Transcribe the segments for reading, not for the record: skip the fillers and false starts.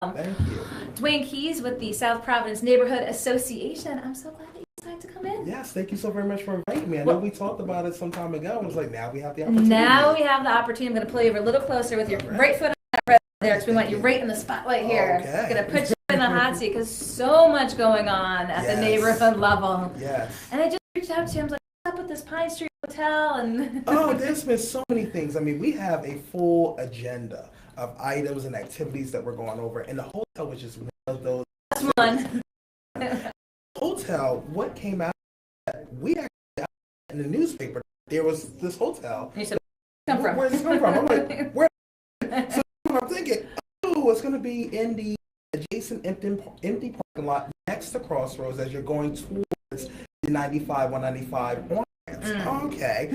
Thank you. Dwayne Keys with the South Providence Neighborhood Association. I'm so glad that you decided to come in. Yes, thank you so very much for inviting me. I know Well, we talked about it some time ago. I was like, now we have the opportunity. now we have the opportunity. I'm going to pull you over a little closer with your right foot on that red there because we want you right in the spotlight here. Okay. Going to put you in the hot seat because so much going on at the neighborhood level. Yes. And I just reached out to him. I was like, what's up with this Pine Street Hotel? And Oh, there's been so many things. I mean, we have a full agenda of items and activities that we're going over, and the hotel was just one of those. that's one. Hotel, what came out, we actually got in the newspaper, there was this hotel. You said, come from? Where's this come from? I'm like, where? So I'm thinking, oh, it's going to be in the adjacent empty parking lot next to Crossroads as you're going towards the 95, 195 on. Okay.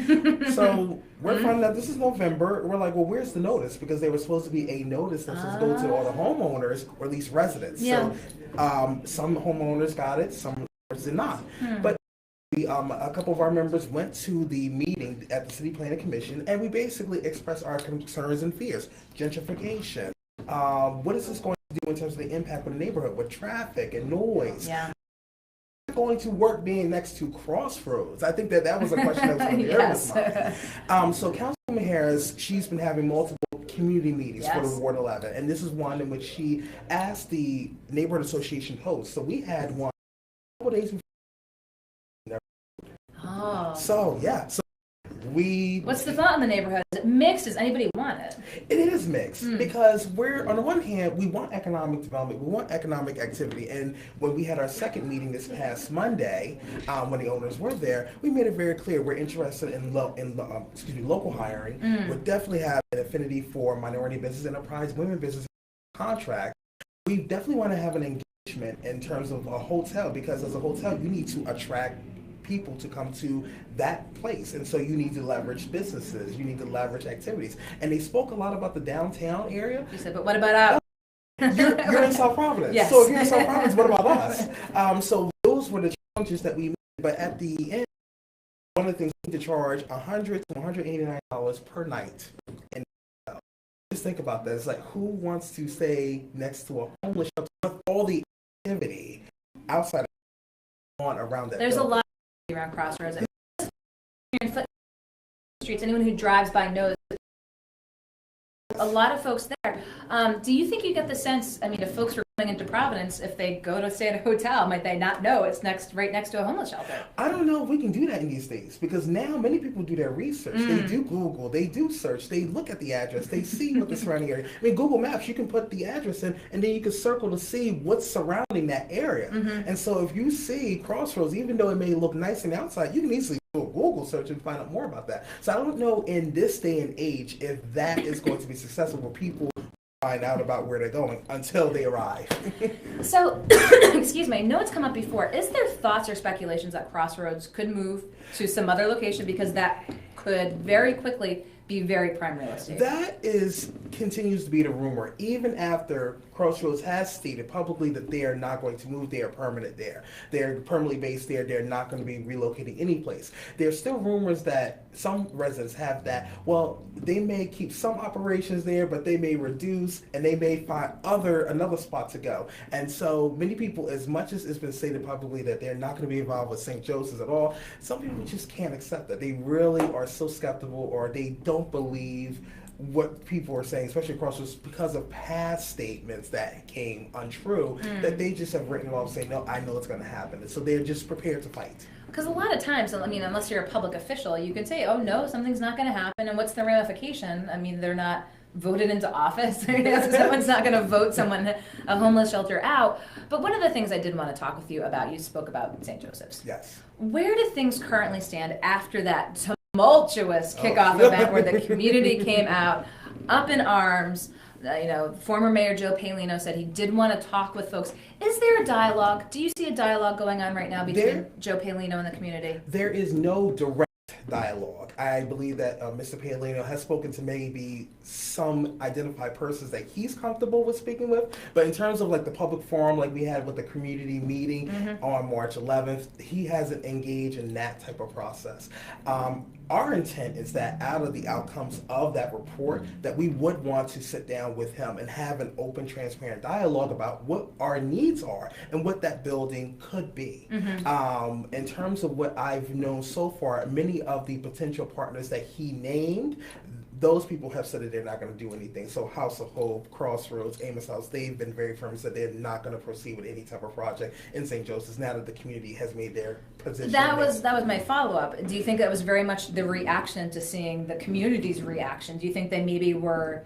So we're finding out this is November. We're like, well, where's the notice? Because there was supposed to be a notice that was supposed to go to all the homeowners or at least residents. Yeah. So some homeowners got it, some did not. But a couple of our members went to the meeting at the City Planning Commission, and we basically expressed our concerns and fears. Gentrification. What is this going to do in terms of the impact on the neighborhood with traffic and noise? Yeah. Going to work being next to Crossroads? I think that was a question that was on the Yes. mind. So Councilwoman Harris, she's been having multiple community meetings for the Yes. Ward 11, and this is one in which she asked the neighborhood association hosts. So we had one a couple days before. Oh. So yeah, so we. What's the thought in the neighborhood? Is it mixed? Does anybody want it? It is mixed because we're, on the one hand, we want economic development, we want economic activity, and when we had our second meeting this past Monday, when the owners were there, we made it very clear we're interested in local hiring. We definitely have an affinity for minority business enterprise, women business contract. We definitely want to have an engagement in terms of a hotel because as a hotel, you need to attract people to come to that place, and so you need to leverage businesses, you need to leverage activities, and they spoke a lot about the downtown area. You said, but what about out? You're in South Providence, Yes. so if you're in South Providence, what about us? So those were the challenges that we made, but at the end, one of the things we need to charge $100 to $189 per night. And just think about that. It's like, who wants to stay next to a homeless shelter with all the activity outside on around that? There's a building? lot around Crossroads. Streets. Anyone who drives by knows a lot of folks there. Do you think you get the sense? I mean, if folks were coming into Providence, if they go to stay at a hotel, might they not know it's right next to a homeless shelter? I don't know if we can do that in these days because now many people do their research. They do Google, they do search, they look at the address, they see what the surrounding area. I mean, Google Maps, you can put the address in, and then you can circle to see what's surrounding that area. And so if you see Crossroads, even though it may look nice on the outside, you can easily do a Google search and find out more about that. So I don't know in this day and age if that is going to be successful for people find out about where they're going until they arrive. So, excuse me, I know it's come up before. Is there thoughts or speculations that Crossroads could move to some other location because that could very quickly be very prime real estate? That continues to be the rumor, even after Crossroads has stated publicly that they are not going to move. They are permanent there. They're permanently based there. They're not going to be relocating any place. There's still rumors that some residents have that, well, they may keep some operations there, but they may reduce and they may find another spot to go. And so many people, as much as it's been stated publicly that they're not going to be involved with St. Joseph's at all, some people just can't accept that. They really are so skeptical or they don't believe what people are saying, especially across this, because of past statements that came untrue, that they just have written off saying, no, I know it's going to happen. And so they're just prepared to fight. Because a lot of times, I mean, unless you're a public official, you can say, oh, no, something's not going to happen. And what's the ramification? I mean, they're not voted into office. So someone's not going to vote a homeless shelter out. But one of the things I did want to talk with you about, you spoke about St. Joseph's. Yes. Where do things currently stand after that tumultuous kickoff event where the community came out up in arms? Former Mayor Joe Paolino said he did want to talk with folks. Is there a dialogue? Do you see a dialogue going on right now between Joe Paolino and the community? There is no direct dialogue. I believe that Mr. Paolino has spoken to maybe some identified persons that he's comfortable with speaking with, but in terms of like the public forum like we had with the community meeting on March 11th, he hasn't engaged in that type of process. our intent is that out of the outcomes of that report, that we would want to sit down with him and have an open, transparent dialogue about what our needs are and what that building could be. In terms of what I've known so far, many of the potential partners that he named, those people have said that they're not going to do anything. So House of Hope, Crossroads, Amos House, they've been very firm and said they're not going to proceed with any type of project in St. Joseph's now that the community has made their position. That was my follow-up. Do you think that was very much the reaction to seeing the community's reaction? Do you think they maybe were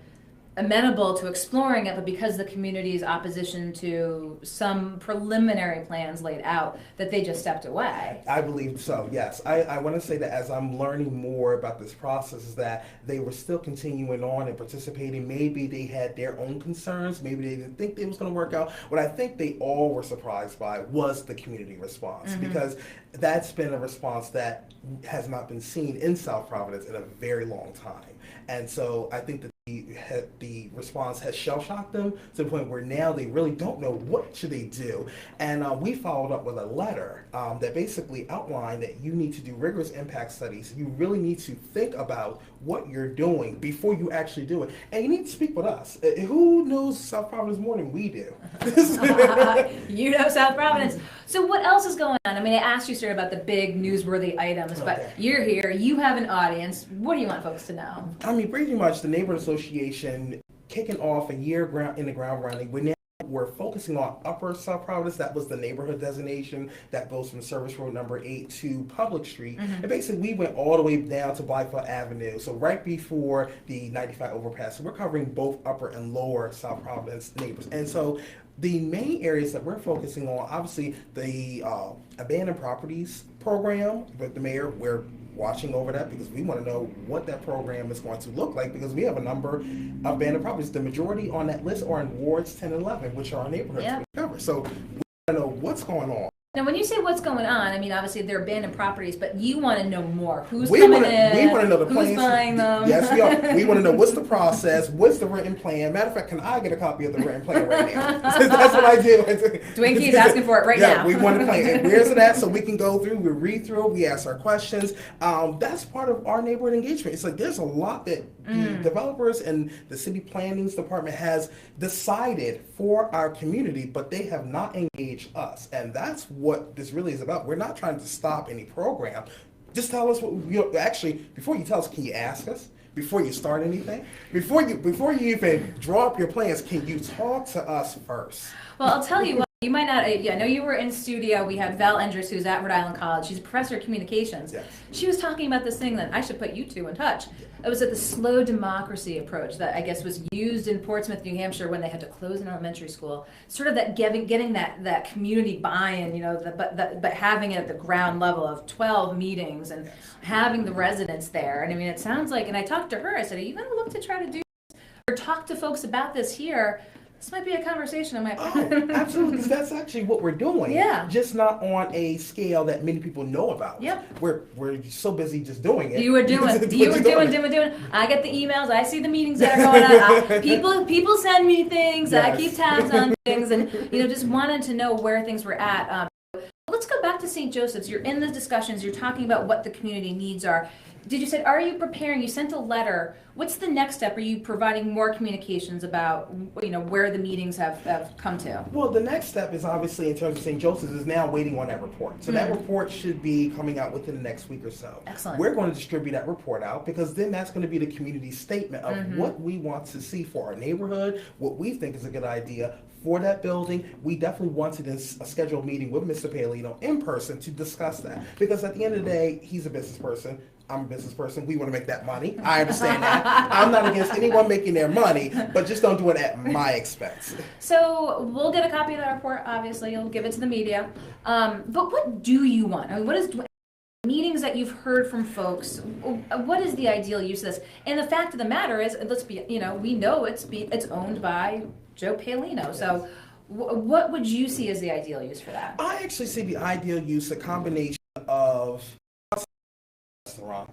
amenable to exploring it, but because the community's opposition to some preliminary plans laid out, that they just stepped away? I believe so, yes. I want to say that as I'm learning more about this process, is that they were still continuing on and participating. Maybe they had their own concerns. Maybe they didn't think it was going to work out. What I think they all were surprised by was the community response, because that's been a response that has not been seen in South Providence in a very long time. And so I think that the response has shell-shocked them to the point where now they really don't know what should they do. And we followed up with a letter that basically outlined that you need to do rigorous impact studies. You really need to think about what you're doing before you actually do it. And you need to speak with us. Who knows South Providence more than we do? You know South Providence. So what else is going on? I mean, I asked you, sir, about the big newsworthy items, but you're here, you have an audience. What do you want folks to know? I mean, pretty much the Neighborhood Association kicking off a year in the ground running. We're focusing on Upper South Providence. That was the neighborhood designation that goes from Service Road number 8 to Public Street. And basically we went all the way down to Blythefield Avenue, so right before the 95 overpass. So we're covering both Upper and Lower South Providence neighbors. And so the main areas that we're focusing on, obviously the abandoned properties program with the mayor. We're watching over that because we want to know what that program is going to look like, because we have a number of abandoned properties. The majority on that list are in wards 10 and 11, which are our neighborhoods we cover. So we want to know what's going on. Now, when you say what's going on, I mean, obviously they're abandoned properties, but you want to know more. Who's coming in? We want to know the plans. Who's buying them? Yes, we are. We want to know what's the process, what's the written plan. Matter of fact, can I get a copy of the written plan right now? That's what I do. Dwayne Keys asking for it right now. Yeah, we want a plan. Where's it at? So we can go through, we read through it, we ask our questions. That's part of our neighborhood engagement. It's like there's a lot that the developers and the city plannings department has decided for our community, but they have not engaged us. And that's what this really is about. We're not trying to stop any program. Just tell us what actually, before you tell us, can you ask us? Before you start anything? Before you even draw up your plans, can you talk to us first? Well, I'll tell you what. You might not, I know you were in studio. We had Val Endress, who's at Rhode Island College. She's a professor of communications. Yes. She was talking about this thing that I should put you two in touch. It was the slow democracy approach that I guess was used in Portsmouth, New Hampshire when they had to close an elementary school. Sort of that getting that community buy-in, you know, but having it at the ground level of 12 meetings and having the residents there. And I mean, it sounds like, and I talked to her, I said, are you going to look to try to do this or talk to folks about this here? This might be a conversation I might Oh, absolutely, because that's actually what we're doing. Yeah. Just not on a scale that many people know about. Yep. We're so busy just doing it. You were doing. I get the emails. I see the meetings that are going on. People send me things. Yes. I keep tabs on things, and just wanted to know where things were at. Let's go back to St. Joseph's. You're in the discussions. You're talking about what the community needs are. Did you say, are you preparing? You sent a letter. What's the next step? Are you providing more communications about, where the meetings have come to? Well, the next step is obviously in terms of St. Joseph's is now waiting on that report. So that report should be coming out within the next week or so. Excellent. We're going to distribute that report out because then that's going to be the community statement of what we want to see for our neighborhood, what we think is a good idea for that building. We definitely wanted a scheduled meeting with Mr. Palino in person to discuss that, because at the end of the day, he's a business person. I'm a business person. We want to make that money. I understand that. I'm not against anyone making their money, but just don't do it at my expense. So we'll get a copy of that report. Obviously, you'll give it to the media. But what do you want? I mean, what is meetings that you've heard from folks? What is the ideal use of this? And the fact of the matter is, we know it's owned by Joe Palino. Yes. So what would you see as the ideal use for that? I actually see the ideal use a combination of restaurant,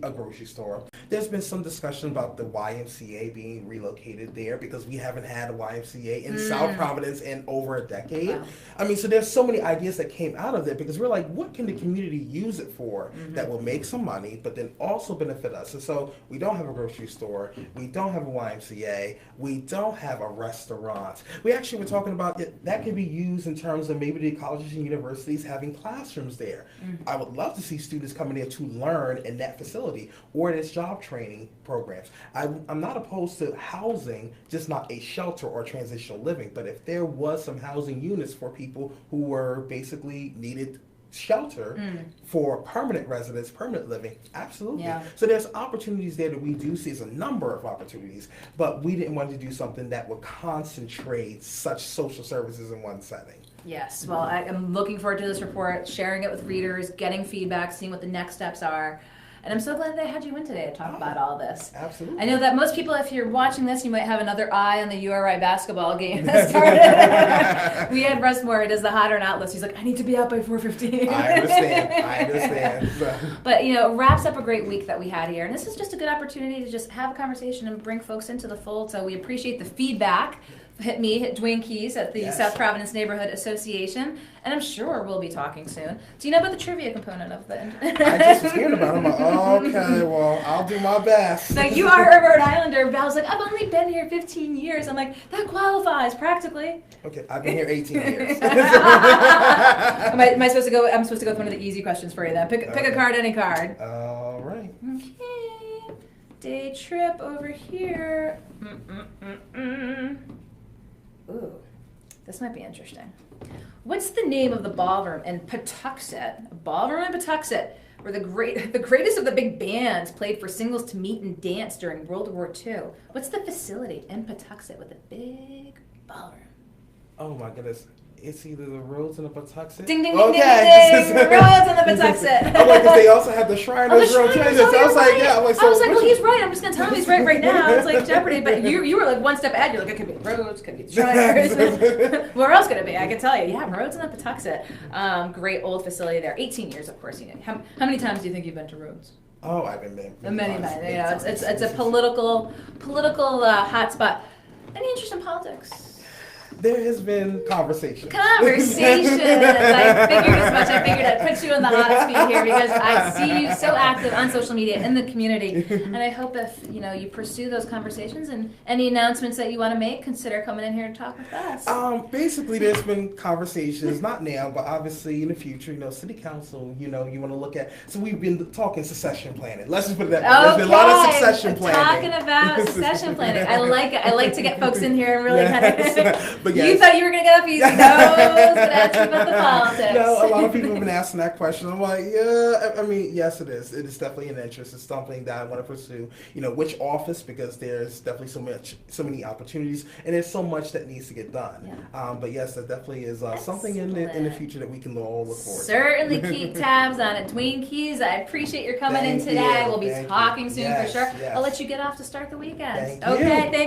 a grocery store. There's been some discussion about the YMCA being relocated there because we haven't had a YMCA in South Providence in over a decade. Wow. I mean, so there's so many ideas that came out of it because we're like, what can the community use it for that will make some money, but then also benefit us? And so we don't have a grocery store, we don't have a YMCA, we don't have a restaurant. We actually were talking about it, that could be used in terms of maybe the colleges and universities having classrooms there. I would love to see students coming there to learn in that facility or this job training programs. I'm not opposed to housing, just not a shelter or transitional living, but if there was some housing units for people who were basically needed shelter for permanent residence, permanent living, absolutely. Yeah. So there's opportunities there that we do see as a number of opportunities, but we didn't want to do something that would concentrate such social services in one setting. Yes, well, I'm looking forward to this report, sharing it with readers, getting feedback, seeing what the next steps are. And I'm so glad that I had you in today to talk about all this. Absolutely. I know that most people, if you're watching this, you might have another eye on the URI basketball game that started. We had Russ Moore, who does the Hot or Not list. He's like, I need to be out by 4:15. I understand. But, you know, it wraps up a great week that we had here. And this is just a good opportunity to just have a conversation and bring folks into the fold. So we appreciate the feedback. Hit Dwayne Keys at the South Providence Neighborhood Association, and I'm sure we'll be talking soon. Do you know about the trivia component of the? I just was hearing about it. I'm like, okay, well, I'll do my best. So you are a Rhode Islander. Val's like, I've only been here 15 years. I'm like, that qualifies practically. Okay, I've been here 18 years. am I supposed to go? I'm supposed to go with one of the easy questions for you then. Pick a card, any card. All right. Okay. Day trip over here. Ooh, this might be interesting. What's the name of the ballroom in Patuxent? Ballroom in Patuxent, where the greatest of the big bands played for singles to meet and dance during World War II. What's the facility in Patuxent with a big ballroom? Oh my goodness. It's either the Rhodes and the Patuxent. Ding, ding, ding, ding, ding, ding. Rhodes and the Patuxent. I'm like, because they also have the Shriners Road Transit. So I was like, yeah. I was like, well, he's right. I'm just going to tell him he's right now. It's like Jeopardy. But you were like one step ahead. You're like, it could be the Rhodes, could be the Shriners. Where else could it be? I can tell you. Yeah, Rhodes and the Patuxent. Great old facility there. 18 years, of course. You know. How many times do you think you've been to Rhodes? Oh, I've been there. Many. You know, it's a political hotspot. Any interest in politics? There has been conversation. Conversations. I figured as much. I figured I'd put you in the hot seat here because I see you so active on social media in the community, and I hope if you pursue those conversations and any announcements that you want to make, consider coming in here to talk with us. Basically, there's been conversations, not now, but obviously in the future. City council. You want to look at. So we've been talking succession planning. Let's just put it that way. Okay. There's been a lot of succession planning. Talking about succession planning. I like it. I like to get folks in here and really kind of. But yes. You thought you were going to get off easy. No, I was going to ask you about the politics. No, a lot of people have been asking that question. I'm like, yeah, I mean, yes, it is. It is definitely an interest. It's something that I want to pursue. Which office, because there's definitely so many opportunities, and there's so much that needs to get done. Yeah. But yes, that definitely is something in the future that we can all look forward to. Certainly keep tabs on it. Dwayne Keys, I appreciate your coming in today. We'll be talking soon for sure. Yes. I'll let you get off to start the weekend. Thank you. Thank you.